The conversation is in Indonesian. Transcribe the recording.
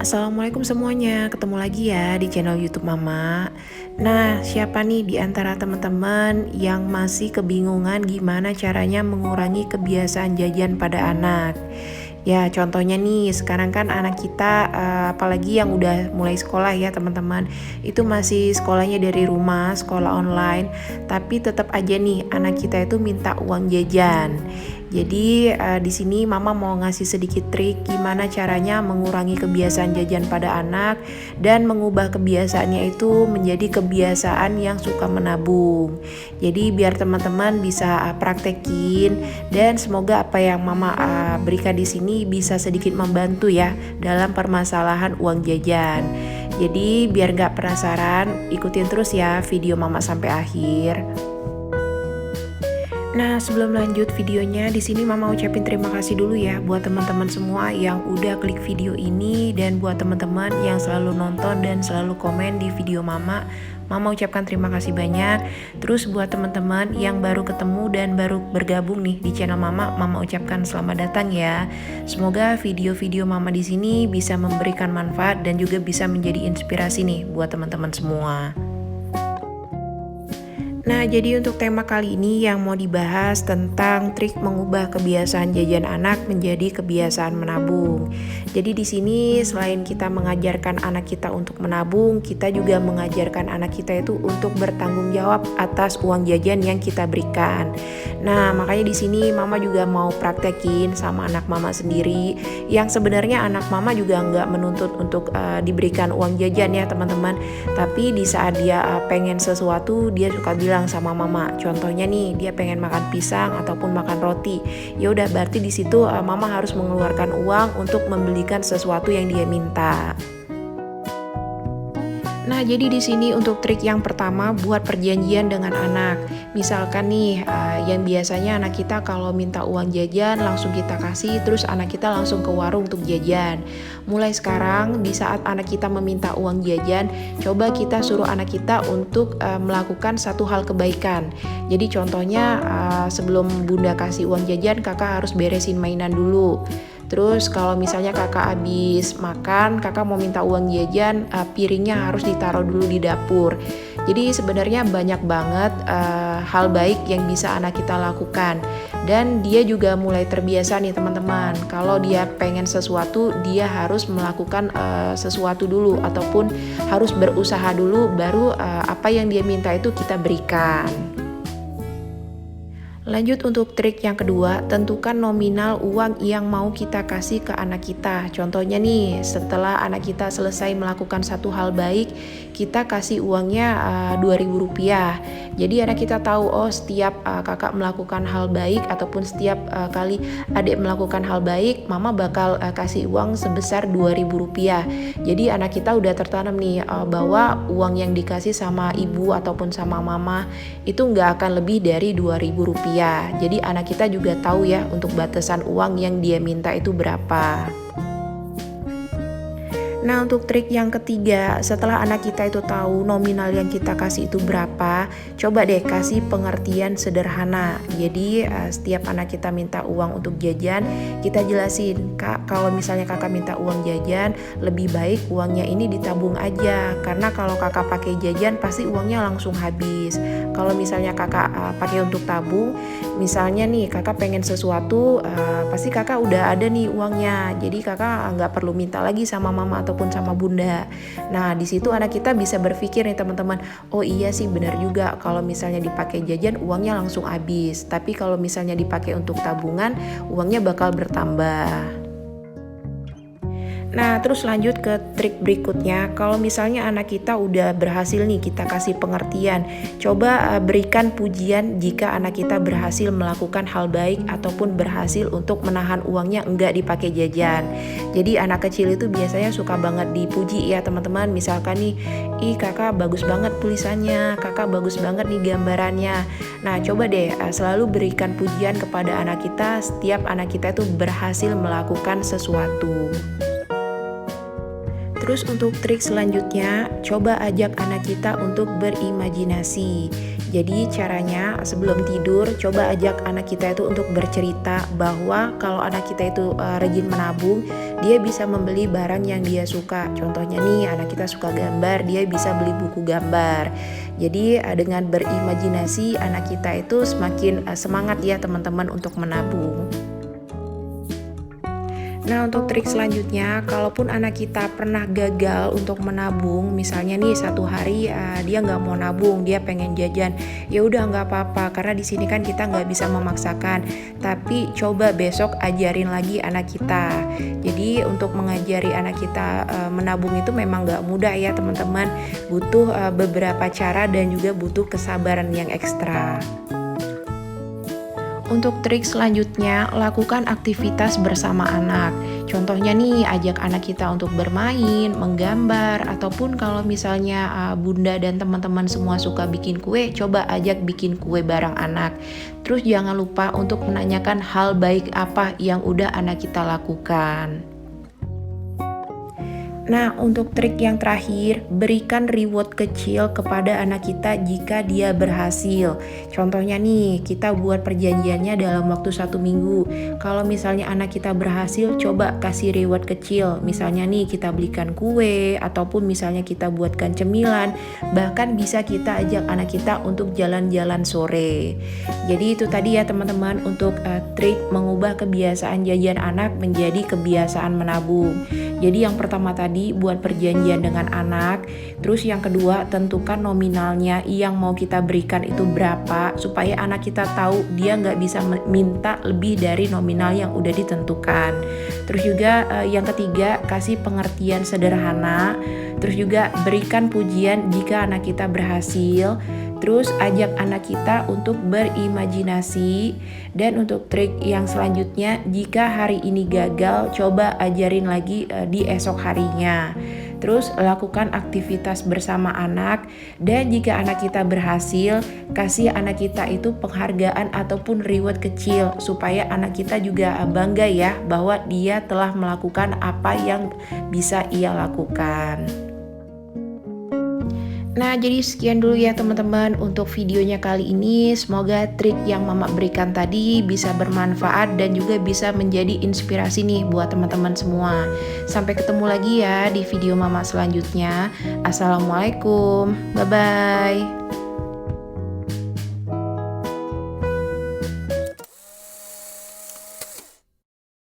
Assalamualaikum semuanya, ketemu lagi ya di channel YouTube Mama. Nah, siapa nih di antara teman-teman yang masih kebingungan gimana caranya mengurangi kebiasaan jajan pada anak? Ya, contohnya nih, sekarang kan anak kita, apalagi yang udah mulai sekolah ya teman-teman, itu masih sekolahnya dari rumah, sekolah online, tapi tetap aja nih anak kita itu minta uang jajan. Jadi di sini Mama mau ngasih sedikit trik gimana caranya mengurangi kebiasaan jajan pada anak dan mengubah kebiasaannya itu menjadi kebiasaan yang suka menabung. Jadi biar teman-teman bisa praktekin dan semoga apa yang Mama berikan di sini bisa sedikit membantu ya dalam permasalahan uang jajan. Jadi biar nggak penasaran, ikutin terus ya video Mama sampai akhir. Nah, sebelum lanjut videonya, di sini Mama ucapin terima kasih dulu ya buat teman-teman semua yang udah klik video ini dan buat teman-teman yang selalu nonton dan selalu komen di video Mama. Mama ucapkan terima kasih banyak. Terus buat teman-teman yang baru ketemu dan baru bergabung nih di channel Mama, Mama ucapkan selamat datang ya. Semoga video-video Mama di sini bisa memberikan manfaat dan juga bisa menjadi inspirasi nih buat teman-teman semua. Nah, jadi untuk tema kali ini yang mau dibahas tentang trik mengubah kebiasaan jajan anak menjadi kebiasaan menabung. Jadi di sini selain kita mengajarkan anak kita untuk menabung, kita juga mengajarkan anak kita itu untuk bertanggung jawab atas uang jajan yang kita berikan. Nah, makanya di sini Mama juga mau praktekin sama anak Mama sendiri, yang sebenarnya anak Mama juga nggak menuntut untuk diberikan uang jajan ya teman-teman. Tapi di saat dia pengen sesuatu, dia suka bilang sama Mama. Contohnya nih, dia pengen makan pisang ataupun makan roti. Ya udah, berarti di situ Mama harus mengeluarkan uang untuk membelikan sesuatu yang dia minta. Nah, jadi di sini untuk trik yang pertama buat perjanjian dengan anak. Misalkan nih, yang biasanya anak kita kalau minta uang jajan langsung kita kasih, terus anak kita langsung ke warung untuk jajan. Mulai sekarang, di saat anak kita meminta uang jajan, coba kita suruh anak kita untuk melakukan satu hal kebaikan. Jadi contohnya, sebelum Bunda kasih uang jajan, kakak harus beresin mainan dulu. Terus kalau misalnya kakak habis makan, kakak mau minta uang jajan, piringnya harus ditaruh dulu di dapur. Jadi sebenarnya banyak banget hal baik yang bisa anak kita lakukan. Dan dia juga mulai terbiasa nih teman-teman. Kalau dia pengen sesuatu, dia harus melakukan sesuatu dulu ataupun harus berusaha dulu, baru apa yang dia minta itu kita berikan. Lanjut untuk trik yang kedua, tentukan nominal uang yang mau kita kasih ke anak kita. Contohnya nih, setelah anak kita selesai melakukan satu hal baik, kita kasih uangnya Rp2.000. Jadi anak kita tahu, oh setiap kakak melakukan hal baik ataupun setiap kali adik melakukan hal baik, Mama bakal kasih uang sebesar Rp2.000. Jadi anak kita udah tertanam nih bahwa uang yang dikasih sama ibu ataupun sama mama itu nggak akan lebih dari Rp2.000. Jadi anak kita juga tahu ya untuk batasan uang yang dia minta itu berapa. Nah, untuk trik yang ketiga, setelah anak kita itu tahu nominal yang kita kasih itu berapa, coba deh kasih pengertian sederhana. Jadi setiap anak kita minta uang untuk jajan, kita jelasin, Kak, kalau misalnya kakak minta uang jajan, lebih baik uangnya ini ditabung aja. Karena kalau kakak pakai jajan, pasti uangnya langsung habis. Kalau misalnya kakak pakai untuk tabung, misalnya nih kakak pengen sesuatu, pasti kakak udah ada nih uangnya. Jadi kakak nggak perlu minta lagi sama mama ataupun sama bunda. Nah, di situ anak kita bisa berpikir nih teman-teman, oh iya sih benar juga kalau misalnya dipakai jajan uangnya langsung habis. Tapi kalau misalnya dipakai untuk tabungan, uangnya bakal bertambah. Nah, terus lanjut ke trik berikutnya. Kalau misalnya anak kita udah berhasil nih kita kasih pengertian, coba berikan pujian jika anak kita berhasil melakukan hal baik ataupun berhasil untuk menahan uangnya enggak dipakai jajan. Jadi anak kecil itu biasanya suka banget dipuji ya teman-teman. Misalkan nih, ih kakak bagus banget tulisannya, kakak bagus banget nih gambarannya. Nah, coba deh selalu berikan pujian kepada anak kita setiap anak kita itu berhasil melakukan sesuatu. Terus untuk trik selanjutnya, coba ajak anak kita untuk berimajinasi. Jadi caranya sebelum tidur coba ajak anak kita itu untuk bercerita bahwa kalau anak kita itu rajin menabung, dia bisa membeli barang yang dia suka. Contohnya nih, anak kita suka gambar, dia bisa beli buku gambar. Jadi dengan berimajinasi anak kita itu semakin semangat ya teman-teman untuk menabung. Nah, untuk trik selanjutnya, kalaupun anak kita pernah gagal untuk menabung, misalnya nih satu hari dia nggak mau nabung, dia pengen jajan, ya udah nggak apa-apa, karena di sini kan kita nggak bisa memaksakan. Tapi coba besok ajarin lagi anak kita. Jadi untuk mengajari anak kita menabung itu memang nggak mudah ya teman-teman, butuh beberapa cara dan juga butuh kesabaran yang ekstra. Untuk trik selanjutnya, lakukan aktivitas bersama anak. Contohnya nih, ajak anak kita untuk bermain, menggambar, ataupun kalau misalnya bunda dan teman-teman semua suka bikin kue, coba ajak bikin kue bareng anak. Terus jangan lupa untuk menanyakan hal baik apa yang udah anak kita lakukan. Nah, untuk trik yang terakhir, berikan reward kecil kepada anak kita jika dia berhasil. Contohnya nih, kita buat perjanjiannya dalam waktu 1 minggu. Kalau misalnya anak kita berhasil, coba kasih reward kecil. Misalnya nih, kita belikan kue, ataupun misalnya kita buatkan cemilan. Bahkan bisa kita ajak anak kita untuk jalan-jalan sore. Jadi itu tadi ya teman-teman, untuk trik mengubah kebiasaan jajan anak menjadi kebiasaan menabung. Jadi yang pertama tadi, buat perjanjian dengan anak. Terus yang kedua, tentukan nominalnya yang mau kita berikan itu berapa, supaya anak kita tahu dia nggak bisa minta lebih dari nominal yang udah ditentukan. Terus juga yang ketiga, kasih pengertian sederhana. Terus juga berikan pujian jika anak kita berhasil. Terus ajak anak kita untuk berimajinasi. Dan untuk trik yang selanjutnya, jika hari ini gagal, coba ajarin lagi di esok harinya. Terus lakukan aktivitas bersama anak. Dan jika anak kita berhasil, kasih anak kita itu penghargaan ataupun reward kecil, supaya anak kita juga bangga ya bahwa dia telah melakukan apa yang bisa ia lakukan. Nah, jadi sekian dulu ya teman-teman untuk videonya kali ini. Semoga trik yang Mama berikan tadi bisa bermanfaat dan juga bisa menjadi inspirasi nih buat teman-teman semua. Sampai ketemu lagi ya di video Mama selanjutnya. Assalamualaikum. Bye-bye.